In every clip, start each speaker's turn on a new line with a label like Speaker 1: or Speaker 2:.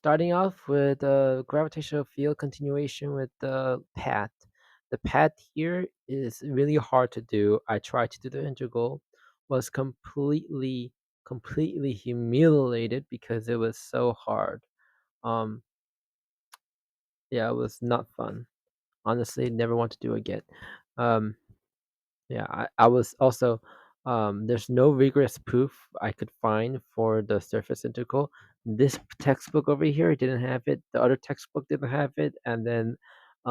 Speaker 1: Starting off with a gravitational field continuation with the path. The path here is really hard to do. I tried to do the integral, was completely humiliated because it was so hard. Um, yeah, it was not fun. Honestly, never want to do again. Um, Yeah, I was also there's no rigorous proof I could find for the surface integral. This textbook over here didn't have it. The other textbook didn't have it, and then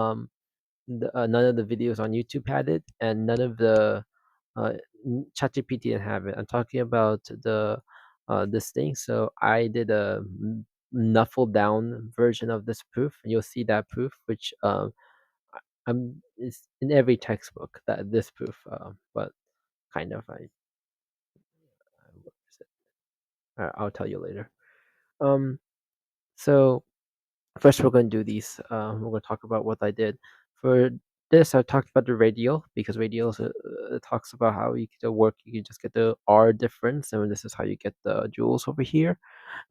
Speaker 1: none of the videos on YouTube had it, and none of the uh, ChatGPT didn't have it. I'm talking about the this thing. So I did a knuffle down version of this proof. You'll see that proof, which it's in every textbook that this proof, but kind of. What is it? I'll tell you later. Um, so first we're going to do these. We're going to talk about what I did. For this, I talked about the radial because radial talks about how you can work. You can just get the R difference, and this is how you get the joules over here.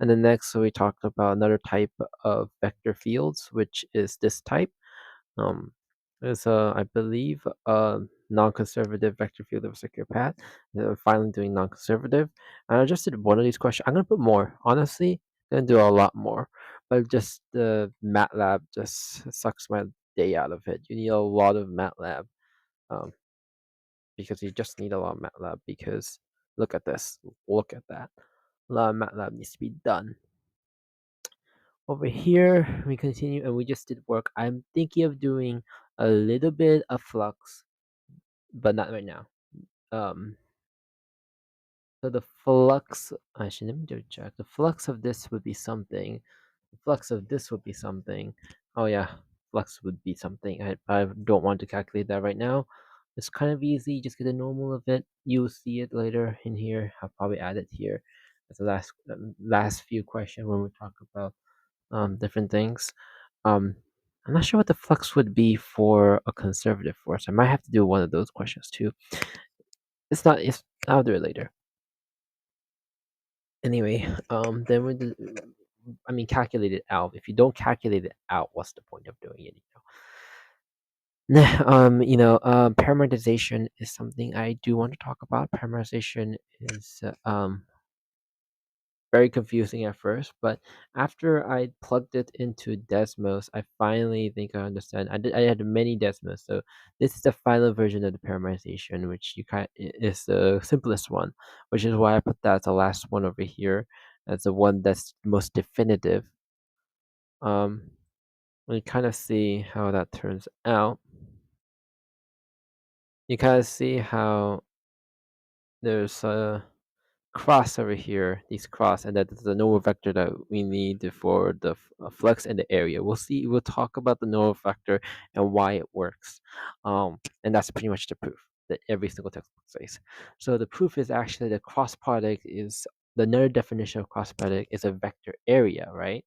Speaker 1: And then next, we talked about another type of vector fields, which is this type. Um, is I believe a non-conservative vector field of a secure path. Finally doing non-conservative, and I just did one of these questions. I'm gonna put more. Honestly, I'm gonna do a lot more, but just the MATLAB just sucks my day out of it. You need a lot of MATLAB, um, because you just need a lot of MATLAB. Because look at this, look at that. A lot of MATLAB needs to be done. Over here, we continue, and we just did work. I'm thinking of doing a little bit of flux, but not right now. Um, so the flux, actually, let me do a check. The flux of this would be something. The flux of this would be something. Oh yeah, flux would be something. I don't want to calculate that right now. It's kind of easy. Just get the normal of it. You'll see it later in here. I'll probably add it here as the last few questions when we talk about different things. Um, I'm not sure what the flux would be for a conservative force. I might have to do one of those questions too. It's not. It's. I'll do it later. Anyway, then I mean, calculate it out. If you don't calculate it out, what's the point of doing it? Parameterization is something I do want to talk about. Parameterization is very confusing at first, but after I plugged it into Desmos, I finally think I understand. I had many Desmos, so this is the final version of the parameterization, which is the simplest one, which is why I put that as the last one over here, as the one that's most definitive. Um, we kind of see how that turns out. You kind of see how there's a cross over here, these cross, and that is the normal vector that we need for the flux and the area. We'll talk about the normal vector and why it works. And that's pretty much the proof that every single textbook says. So the proof is actually the cross product is the another definition of cross product is a vector area, right?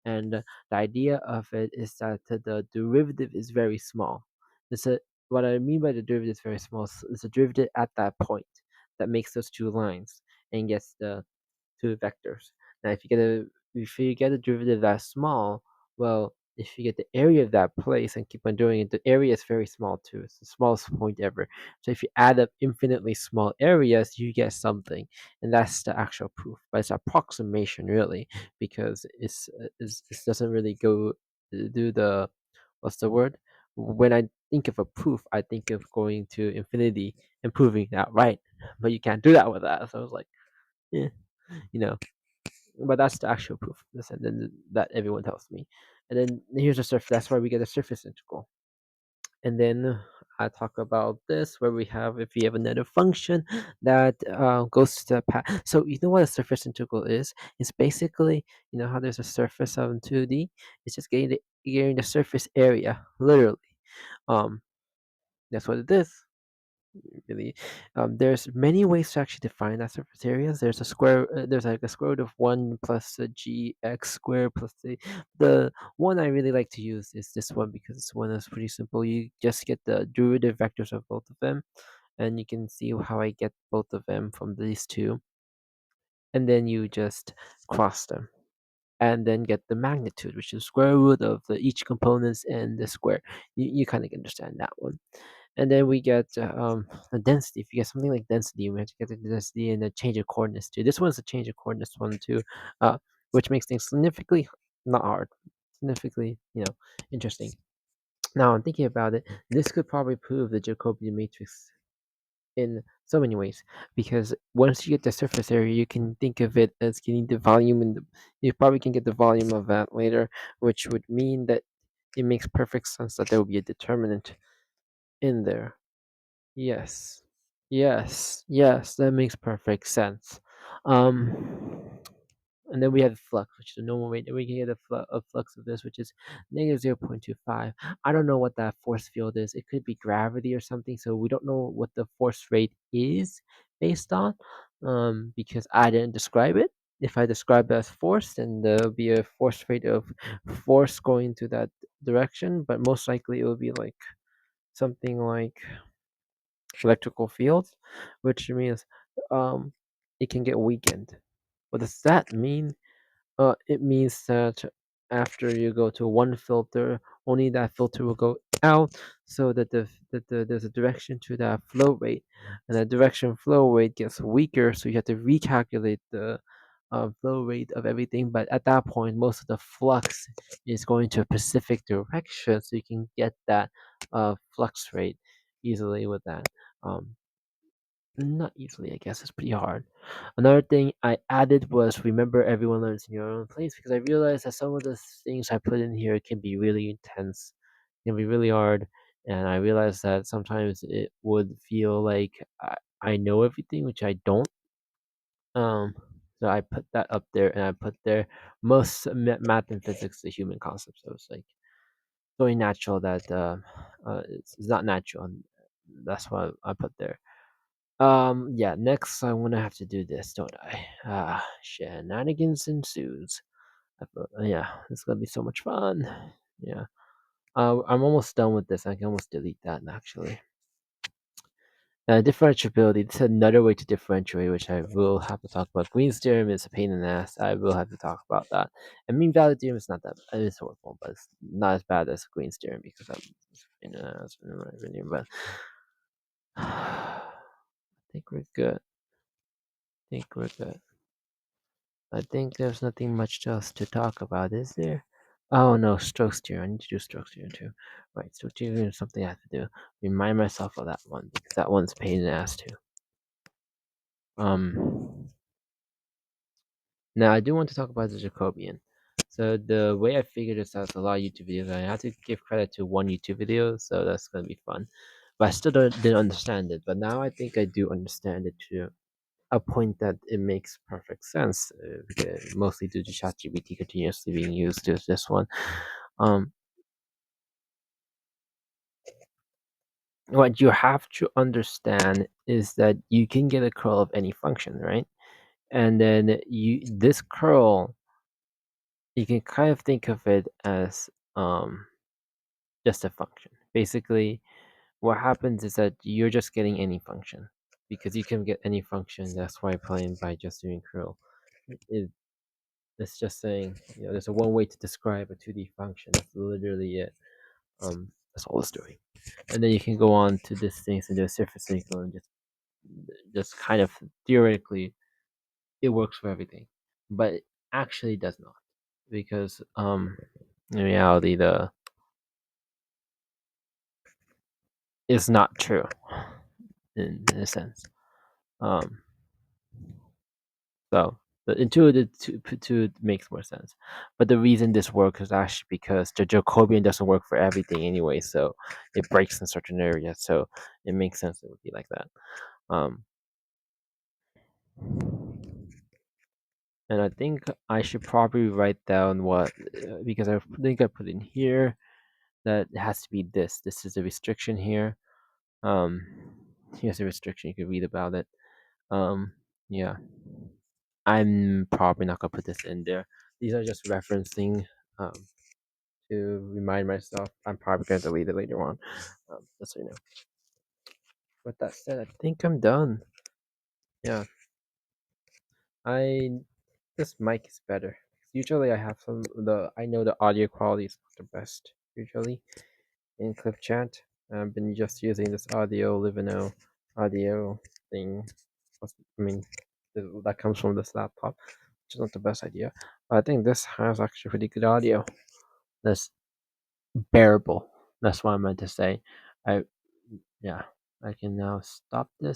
Speaker 1: And the idea of it is that the derivative is very small. It's a What I mean by the derivative is very small is the derivative at that point that makes those two lines and gets the two vectors. Now, if you get a derivative that small, well, if you get the area of that place and keep on doing it, the area is very small too. It's the smallest point ever. So if you add up infinitely small areas, you get something, and that's the actual proof. But it's approximation really, because it doesn't really go do the what's the word? When I think of a proof, I think of going to infinity and proving that right, but you can't do that with that. So I was like, yeah, you know. But that's the actual proof. And then that everyone tells me. And then here's the surface. That's why we get a surface integral. And then I talk about this where we have if you have another function that goes to the path. So you know what a surface integral is? It's basically how there's a surface of 2D. It's just getting the surface area literally. Um, that's what it is really. There's many ways to actually define that surface areas. There's a square. There's like a square root of 1 plus gx squared plus the one I really like to use is this one because it's one that's pretty simple. You just get the derivative vectors of both of them, and you can see how I get both of them from these two, and then you just cross them. and then get the magnitude, which is square root of each components and the square. You kind of understand that one. And then we get the density. If you get something like density, we have to get the density and the change of coordinates too. This one's a change of coordinates one too, which makes things significantly not hard, significantly interesting. Now I'm thinking about it. This could probably prove the Jacobian matrix in so many ways, because once you get the surface area, you can think of it as getting the volume, and you probably can get the volume of that later, which would mean that it makes perfect sense that there will be a determinant in there. Yes. Yes. Yes, that makes perfect sense. Um, and then we have flux, which is the normal rate. And we can get a flux of this, which is negative 0.25. I don't know what that force field is. It could be gravity or something. So we don't know what the force rate is based on, because I didn't describe it. If I describe it as force, then there'll be a force rate of force going to that direction. But most likely it will be like something like electrical fields, which means um, it can get weakened. What does that mean? It means that after you go to one filter, only that filter will go out, so that there's a direction to that flow rate, and that direction flow rate gets weaker, so you have to recalculate the flow rate of everything. But at that point, most of the flux is going to a specific direction, so you can get that flux rate easily with that. Um, Not easily, I guess. It's pretty hard. Another thing I added was remember everyone learns in your own place, because I realized that some of the things I put in here can be really intense, can be really hard, and I realized that sometimes it would feel like I know everything, which I don't. Um, so I put that up there, and I put there most math and physics, the human concepts. So it's like very natural that it's not natural. And that's what I put there. Yeah, next I'm gonna have to do this, don't I? Shenanigans ensues. Yeah, it's gonna be so much fun. Yeah. I'm almost done with this. I can almost delete that actually. Differentiability. This is another way to differentiate, which I will have to talk about. Green's theorem is a pain in the ass. I will have to talk about that. And mean value theorem is not that. It is horrible, but it's not as bad as Green's theorem, because I'm in my opinion. But I think we're good. I think we're good. I think there's nothing much else to talk about, is there? Oh no, Strokes tier. I need to do Strokes tier too. Right, Strokes tier is something I have to do. Remind myself of that one, because that one's pain in the ass too. Um, Now I do want to talk about the Jacobian. So the way I figured this out is a lot of YouTube videos. I have to give credit to one YouTube video, so that's gonna be fun. But I still didn't understand it. But now I think I do understand it too, a point that it makes perfect sense, mostly due to ChatGPT continuously being used as this one. Um, what you have to understand is that you can get a curl of any function, right? And then this curl, you can kind of think of it as just a function. Basically, what happens is that you're just getting any function, because you can get any function. That's why playing by just doing curl. It, It's just saying, there's a one way to describe a 2D function. That's literally it. That's all it's doing. And then you can go on to this thing and do a surface integral, and just kind of theoretically, it works for everything, but it actually does not, because in reality, the is not true in a sense. Um, So the intuitive to makes more sense. But the reason this works is actually because the Jacobian doesn't work for everything anyway, so it breaks in certain areas. So it makes sense it would be like that. Um, and I think I should probably write down what, because I think I put in here that it has to be this. This is a restriction here. Um, Here's a restriction. You can read about it. Um, yeah. I'm probably not gonna put this in there. These are just referencing um, to remind myself. I'm probably gonna delete it later on. Just so you know. With that said, I think I'm done. Yeah, I this mic is better. Usually, I know the audio quality is not the best usually in clip chat. I've been just using this audio Livino audio thing. I mean, that comes from this laptop, which is not the best idea. But I think this has actually pretty good audio. That's bearable. That's what I meant to say. I Yeah, I can now stop this.